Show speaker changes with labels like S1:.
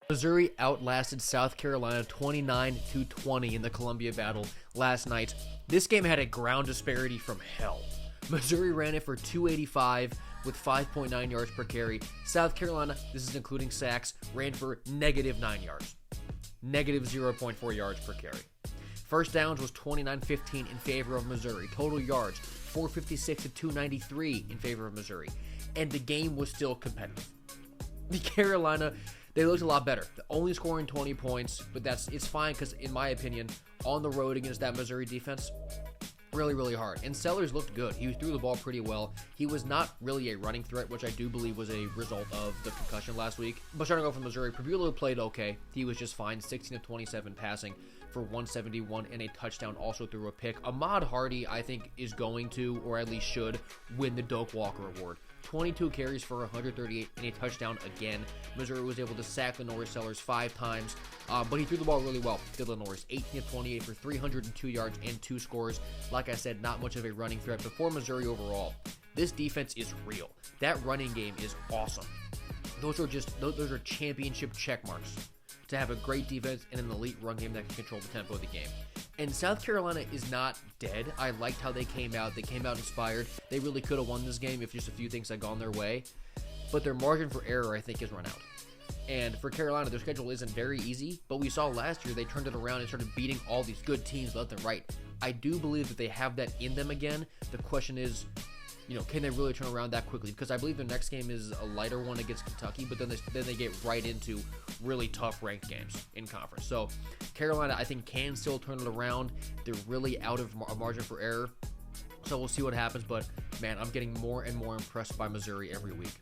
S1: Missouri outlasted South Carolina 29-20 in the Columbia Battle last night. This game had a ground disparity from hell. Missouri ran it for 285 with 5.9 yards per carry. South Carolina, this is including sacks, ran for negative 9 yards. Negative 0.4 yards per carry. First downs was 29-15 in favor of Missouri. Total yards, 456 to 293 in favor of Missouri. And the game was still competitive. The Carolina, they looked a lot better. Only scoring 20 points, but it's fine because, in my opinion, on the road against that Missouri defense, really hard. And Sellers looked good. He threw the ball pretty well. He was not really a running threat, which I do believe was a result of the concussion last week. But starting off from Missouri, Prabula played okay. He was just fine. 16 of 27 passing for 171 and a touchdown. Also threw a pick. Ahmad Hardy, I think, is going to, or at least should, win the Doak Walker Award. 22 carries for 138 and a touchdown again. Missouri was able to sack Lenore Sellers 5 times, but he threw the ball really well. Dylan Norris, 18 of 28 for 302 yards and 2 scores. Like I said, not much of a running threat, but for Missouri overall, this defense is real. That running game is awesome. Those are championship check marks to have a great defense and an elite run game that can control the tempo of the game. And South Carolina is not dead. I liked how they came out. They came out inspired. They really could have won this game if just a few things had gone their way. But their margin for error, I think, has run out. And for Carolina, their schedule isn't very easy. But we saw last year they turned it around and started beating all these good teams left and right. I do believe that they have that in them again. The question is, can they really turn around that quickly? Because I believe their next game is a lighter one against Kentucky, but then they get right into really tough ranked games in conference. So Carolina, I think, can still turn it around. They're really out of margin for error. So we'll see what happens. But, man, I'm getting more and more impressed by Missouri every week.